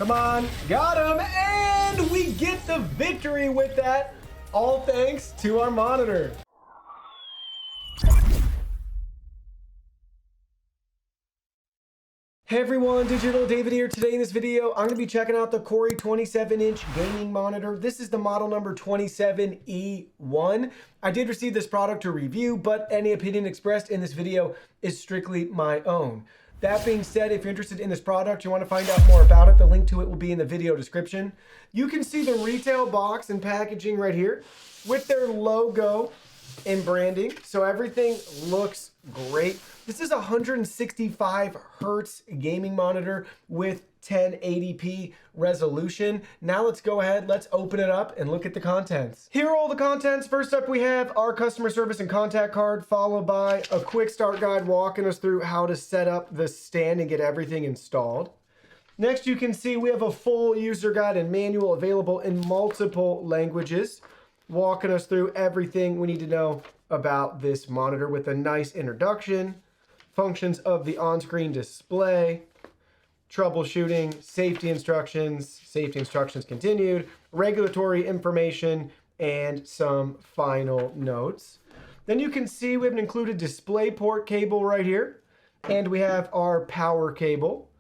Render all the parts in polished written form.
Come on, got him, and we get the victory with that, all thanks to our monitor. Hey everyone, Digital David here. Today in this video, I'm going to be checking out the KOORUI 27-inch gaming monitor. This is the model number 27E1. I did receive this product to review, but any opinion expressed in this video is strictly my own. That being said, if you're interested in this product, you want to find out more about it, the link to it will be in the video description. You can see the retail box and packaging right here with their logo and branding. So everything looks great. This is a 165 hertz gaming monitor with 1080p resolution. Now let's go ahead, let's open it up and look at the contents. Here are all the contents. First up, we have our customer service and contact card, followed by a quick start guide walking us through how to set up the stand and get everything installed. Next, you can see we have a full user guide and manual available in multiple languages, walking us through everything we need to know about this monitor with a nice introduction, functions of the on-screen display, troubleshooting, safety instructions continued, regulatory information, and some final notes. Then you can see we have an included DisplayPort cable right here, and we have our power cable.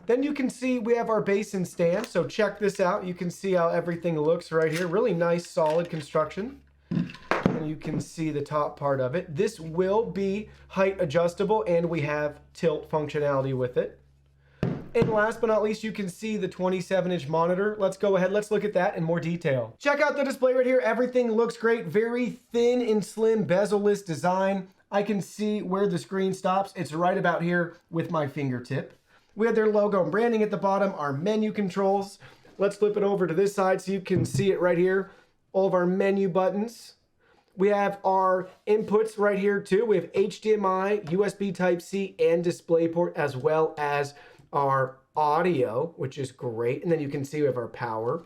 Then you can see we have our base and stand, so check this out. You can see how everything looks right here. Really nice, solid construction. And you can see the top part of it. This will be height adjustable, and we have tilt functionality with it. And last but not least, you can see the 27-inch monitor. Let's go ahead, let's look at that in more detail. Check out the display right here. Everything looks great. Very thin and slim bezel-less design. I can see where the screen stops. It's right about here with my fingertip. We have their logo and branding at the bottom, our menu controls. Let's flip it over to this side so you can see it right here. All of our menu buttons. We have our inputs right here too. We have HDMI, USB Type-C, and DisplayPort, as well as our audio, which is great. And then you can see we have our power.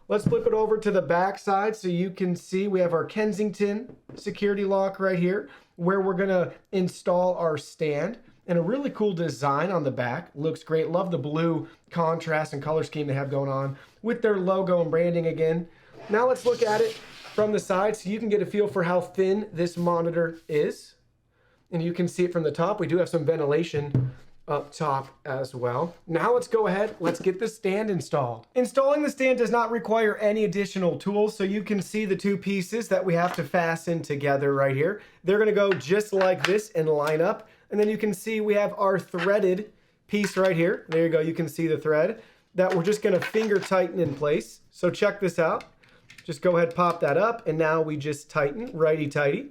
Let's flip it over to the back side so you can see we have our Kensington security lock right here, where we're gonna install our stand. And a really cool design on the back. Looks great. Love the blue contrast and color scheme they have going on with their logo and branding again. Now let's look at it from the side so you can get a feel for how thin this monitor is. And you can see it from the top. We do have some ventilation up top as well. Now let's go ahead, let's get the stand installed. Installing the stand does not require any additional tools, so you can see the two pieces that we have to fasten together right here. They're gonna go just like this and line up. And then you can see we have our threaded piece right here. There you go, you can see the thread that we're just gonna finger tighten in place. So check this out. Just go ahead, pop that up, and now we just tighten, righty-tighty.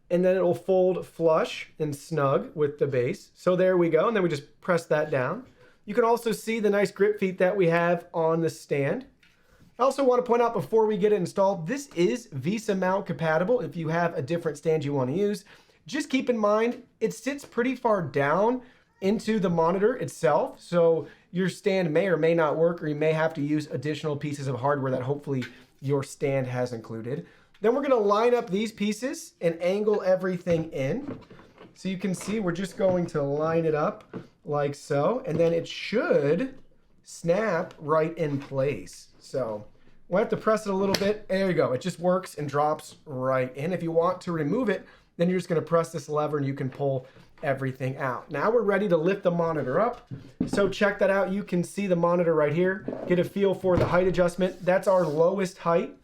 And then it'll fold flush and snug with the base. So there we go, and then we just press that down. You can also see the nice grip feet that we have on the stand. I also want to point out before we get it installed, this is VESA mount compatible if you have a different stand you want to use. Just keep in mind, it sits pretty far down into the monitor itself, so your stand may or may not work, or you may have to use additional pieces of hardware that hopefully your stand has included. Then we're going to line up these pieces and angle everything in. So you can see we're just going to line it up like so, and then it should snap right in place. So we'll have to press it a little bit. There you go. It just works and drops right in. If you want to remove it, then you're just going to press this lever and you can pull everything out. Now we're ready to lift the monitor up. So check that out. You can see the monitor right here. Get a feel for the height adjustment. That's our lowest height.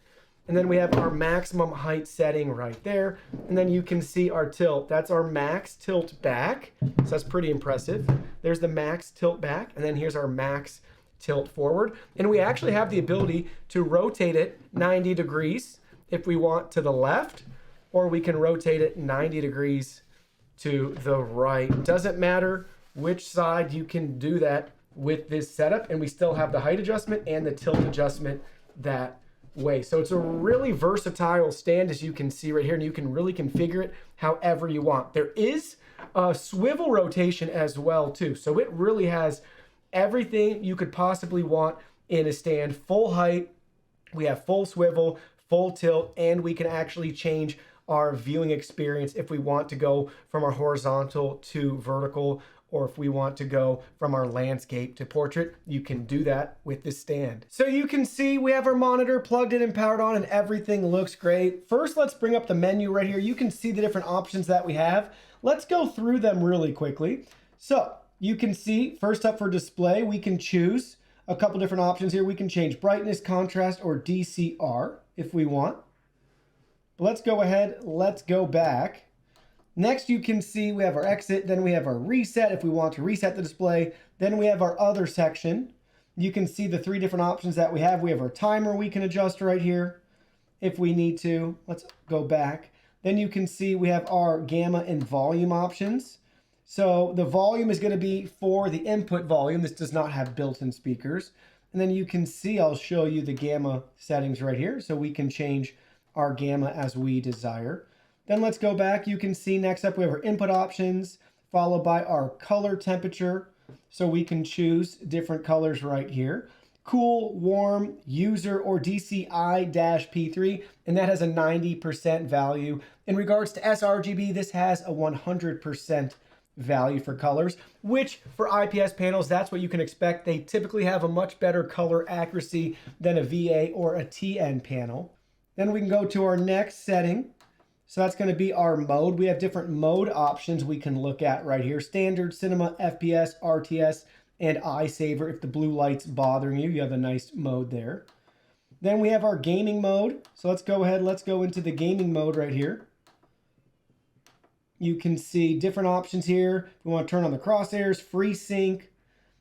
And then we have our maximum height setting right there. And then you can see our tilt. That's our max tilt back. So that's pretty impressive. There's the max tilt back. And then here's our max tilt forward. And we actually have the ability to rotate it 90 degrees if we want to the left, or we can rotate it 90 degrees to the right. Doesn't matter which side, you can do that with this setup, and we still have the height adjustment and the tilt adjustment that way. So it's a really versatile stand, as you can see right here, and you can really configure it however you want. There is a swivel rotation as well too, so it really has everything you could possibly want in a stand. Full height, we have full swivel, full tilt, and we can actually change our viewing experience if we want to go from our horizontal to vertical or if we want to go from our landscape to portrait, you can do that with this stand. So you can see we have our monitor plugged in and powered on and everything looks great. First, let's bring up the menu right here. You can see the different options that we have. Let's go through them really quickly. So you can see first up for display, we can choose a couple different options here. We can change brightness, contrast, or DCR if we want. But let's go ahead, let's go back. Next, you can see we have our exit, then we have our reset if we want to reset the display. Then we have our other section. You can see the three different options that we have. We have our timer we can adjust right here if we need to. Let's go back. Then you can see we have our gamma and volume options. So the volume is going to be for the input volume. This does not have built-in speakers. And then you can see, I'll show you the gamma settings right here. So we can change our gamma as we desire. Then let's go back. You can see next up we have our input options, followed by our color temperature. So we can choose different colors right here. Cool, warm, user, or DCI-P3, and that has a 90% value. In regards to sRGB, this has a 100% value for colors, which for IPS panels, that's what you can expect. They typically have a much better color accuracy than a VA or a TN panel. Then we can go to our next setting. So that's going to be our mode. We have different mode options we can look at right here. Standard, cinema, FPS, RTS, and eye saver. If the blue light's bothering you, you have a nice mode there. Then we have our gaming mode. So let's go ahead, let's go into the gaming mode right here. You can see different options here. We want to turn on the crosshairs, FreeSync.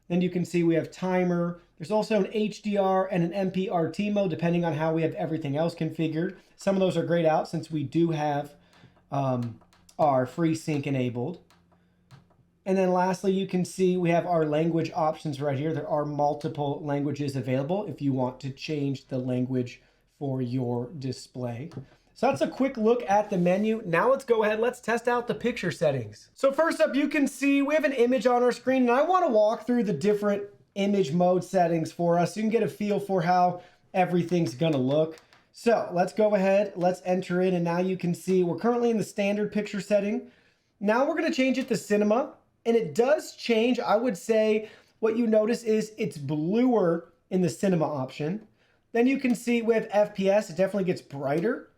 Then you can see we have timer. There's also an HDR and an MPRT mode, depending on how we have everything else configured. Some of those are grayed out since we do have our FreeSync enabled. And then lastly, you can see we have our language options right here. There are multiple languages available if you want to change the language for your display. So that's a quick look at the menu. Now let's go ahead, let's test out the picture settings. So first up, you can see we have an image on our screen, and I want to walk through the different image mode settings for us so you can get a feel for how everything's gonna look. So let's go ahead, let's enter in, and now you can see we're currently in the standard picture setting. Now we're gonna change it to cinema, and it does change. I would say what you notice is it's bluer in the cinema option. Then you can see we have FPS, it definitely gets brighter.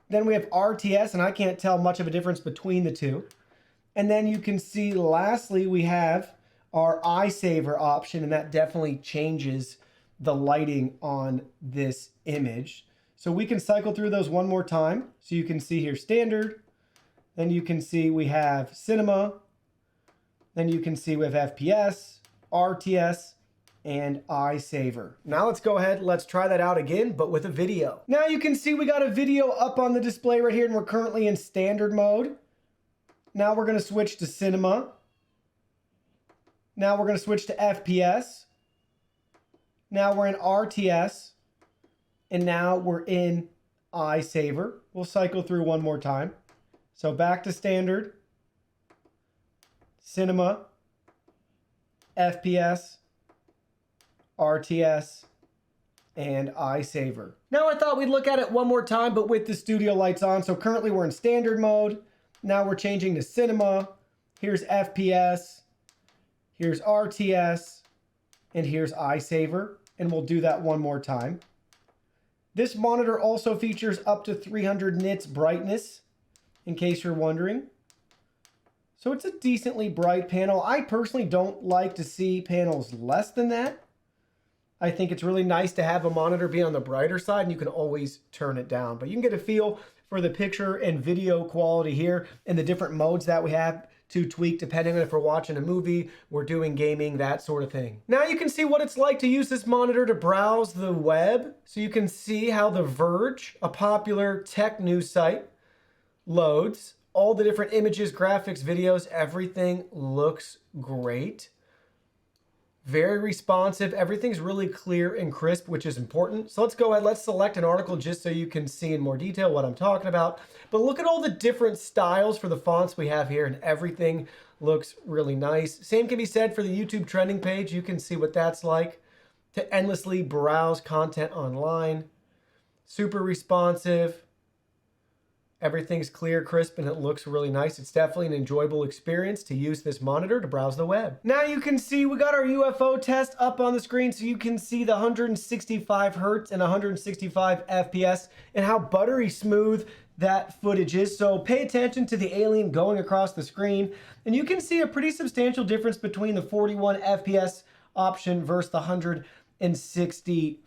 Then we have RTS, and I can't tell much of a difference between the two. And then you can see lastly we have our eye saver option, and that definitely changes the lighting on this image. So we can cycle through those one more time. So you can see here standard, then you can see we have cinema, then you can see we have FPS, RTS, and eye saver. Now let's go ahead, let's try that out again, but with a video. Now you can see we got a video up on the display right here, and we're currently in standard mode. Now we're gonna switch to cinema. Now we're going to switch to FPS. Now we're in RTS. And now we're in eye saver. We'll cycle through one more time. So back to standard, cinema, FPS, RTS, and eye saver. Now I thought we'd look at it one more time, but with the studio lights on. So currently we're in standard mode. Now we're changing to cinema. Here's FPS. Here's RTS, and here's eye saver, and we'll do that one more time. This monitor also features up to 300 nits brightness, in case you're wondering. So it's a decently bright panel. I personally don't like to see panels less than that. I think it's really nice to have a monitor be on the brighter side, and you can always turn it down. But you can get a feel for the picture and video quality here and the different modes that we have to tweak depending on if we're watching a movie, we're doing gaming, that sort of thing. Now you can see what it's like to use this monitor to browse the web. So you can see how The Verge, a popular tech news site, loads. All the different images, graphics, videos, everything looks great. Very responsive. Everything's really clear and crisp, which is important. So let's go ahead, let's select an article just so you can see in more detail what I'm talking about. But look at all the different styles for the fonts we have here, and everything looks really nice. Same can be said for the YouTube trending page. You can see what that's like to endlessly browse content online. Super responsive. Everything's clear, crisp, and it looks really nice. It's definitely an enjoyable experience to use this monitor to browse the web. Now you can see we got our UFO test up on the screen, so you can see the 165 hertz and 165 FPS and how buttery smooth that footage is. So pay attention to the alien going across the screen, and you can see a pretty substantial difference between the 41 FPS option versus the 165.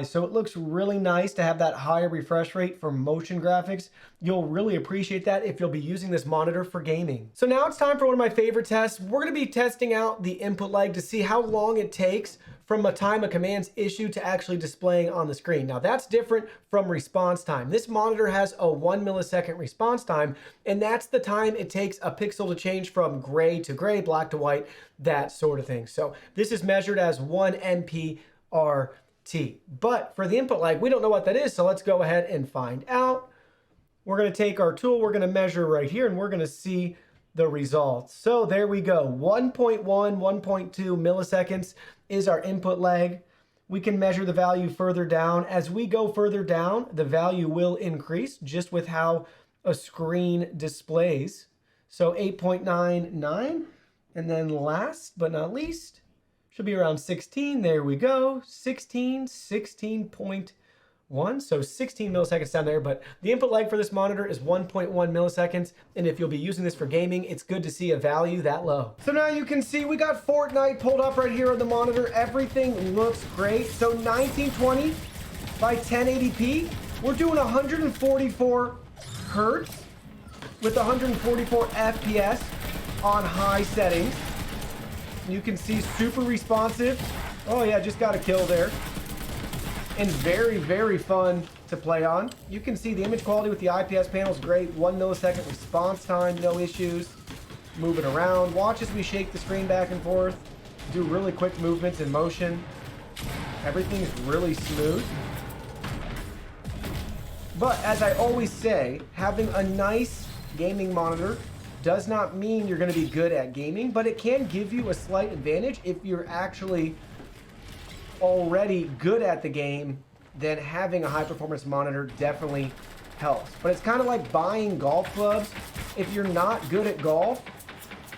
So it looks really nice to have that higher refresh rate for motion graphics. You'll really appreciate that if you'll be using this monitor for gaming. So now it's time for one of my favorite tests. We're going to be testing out the input lag to see how long it takes from a time a command's issued to actually displaying on the screen. Now that's different from response time. This monitor has a 1 millisecond response time, and that's the time it takes a pixel to change from gray to gray, black to white, that sort of thing. So this is measured as 1 MPRT. But for the input lag, we don't know what that is, so let's go ahead and find out. We're going to take our tool, we're going to measure right here, and we're going to see the results. So there we go. 1.1, 1.2 milliseconds is our input lag. We can measure the value further down. As we go further down, the value will increase just with how a screen displays. So 8.99, and then last but not least, should be around 16. There we go. 16, 16.1. So 16 milliseconds down there. But the input lag for this monitor is 1.1 milliseconds. And if you'll be using this for gaming, it's good to see a value that low. So now you can see we got Fortnite pulled up right here on the monitor. Everything looks great. So 1920 by 1080p. We're doing 144 hertz with 144 FPS on high settings. You can see super responsive. Oh yeah, just got a kill there. And very, very fun to play on. You can see the image quality with the IPS panel is great. 1 millisecond response time, no issues. Moving around. Watch as we shake the screen back and forth. Do really quick movements in motion. Everything's really smooth. But as I always say, having a nice gaming monitor does not mean you're going to be good at gaming, but it can give you a slight advantage if you're actually already good at the game. Then having a high performance monitor definitely helps. But it's kind of like buying golf clubs. If you're not good at golf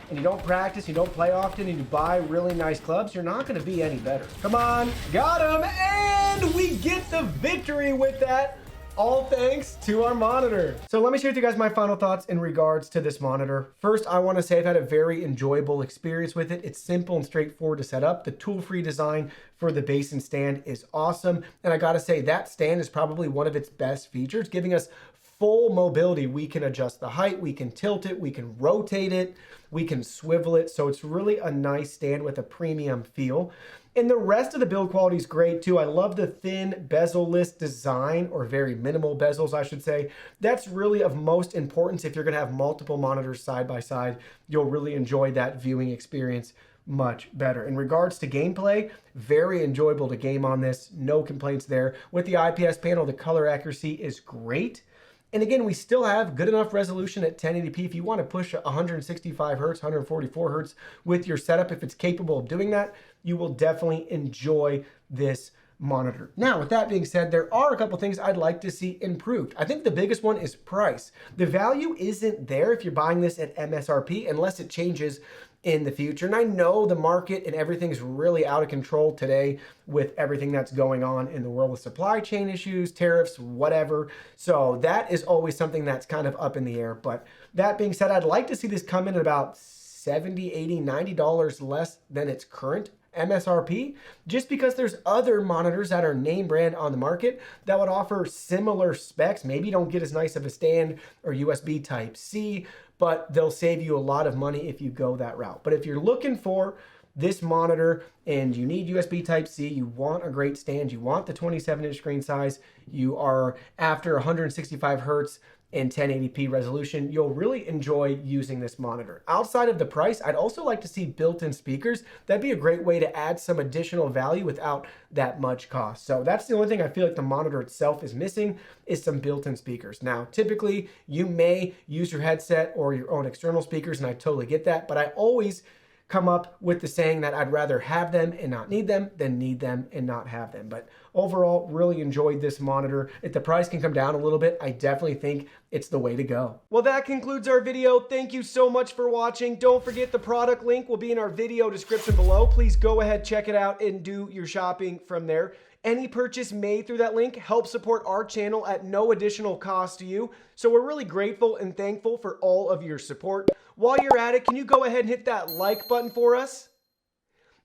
and you don't practice, you don't play often, and you buy really nice clubs, you're not going to be any better. Come on, got him, and we get the victory with that. All thanks to our monitor. So let me share with you guys my final thoughts in regards to this monitor. First, I want to say I've had a very enjoyable experience with it. It's simple and straightforward to set up. The tool-free design for the base and stand is awesome. And I gotta say, that stand is probably one of its best features, giving us full mobility. We can adjust the height, we can tilt it, we can rotate it, we can swivel it. So it's really a nice stand with a premium feel. And the rest of the build quality is great too. I love the thin bezel-less design, or very minimal bezels, I should say. That's really of most importance if you're gonna have multiple monitors side by side. You'll really enjoy that viewing experience much better. In regards to gameplay, very enjoyable to game on this. No complaints there. With the IPS panel, the color accuracy is great. And again, we still have good enough resolution at 1080p. If you want to push 165 hertz, 144 hertz with your setup, if it's capable of doing that, you will definitely enjoy this monitor. Now, with that being said, there are a couple things I'd like to see improved. I think the biggest one is price. The value isn't there if you're buying this at MSRP unless it changes in the future. And I know the market and everything's really out of control today with everything that's going on in the world with supply chain issues, tariffs, whatever. So that is always something that's kind of up in the air. But that being said, I'd like to see this come in at about $70, $80, $90 less than its current MSRP, just because there's other monitors that are name brand on the market that would offer similar specs. Maybe you don't get as nice of a stand or USB type C, but they'll save you a lot of money if you go that route. But if you're looking for this monitor and you need USB type C, you want a great stand, you want the 27-inch screen size, you are after 165 hertz and 1080p resolution, you'll really enjoy using this monitor. Outside of the price, I'd also like to see built-in speakers. That'd be a great way to add some additional value without that much cost. So that's the only thing I feel like the monitor itself is missing, is some built-in speakers. Now, typically you may use your headset or your own external speakers, and I totally get that, but I always come up with the saying that I'd rather have them and not need them than need them and not have them. But overall, really enjoyed this monitor. If the price can come down a little bit, I definitely think it's the way to go. Well, that concludes our video. Thank you so much for watching. Don't forget the product link will be in our video description below. Please go ahead, check it out, and do your shopping from there. Any purchase made through that link helps support our channel at no additional cost to you. So we're really grateful and thankful for all of your support. While you're at it, can you go ahead and hit that like button for us?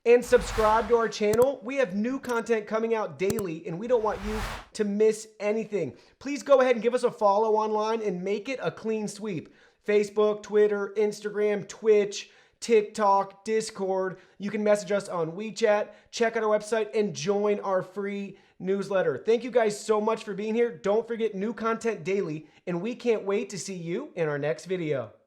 And subscribe to our channel. We have new content coming out daily, and we don't want you to miss anything. Please go ahead and give us a follow online and make it a clean sweep. Facebook, Twitter, Instagram, Twitch, TikTok, Discord. You can message us on WeChat, check out our website, and join our free newsletter. Thank you guys so much for being here. Don't forget new content daily, and we can't wait to see you in our next video.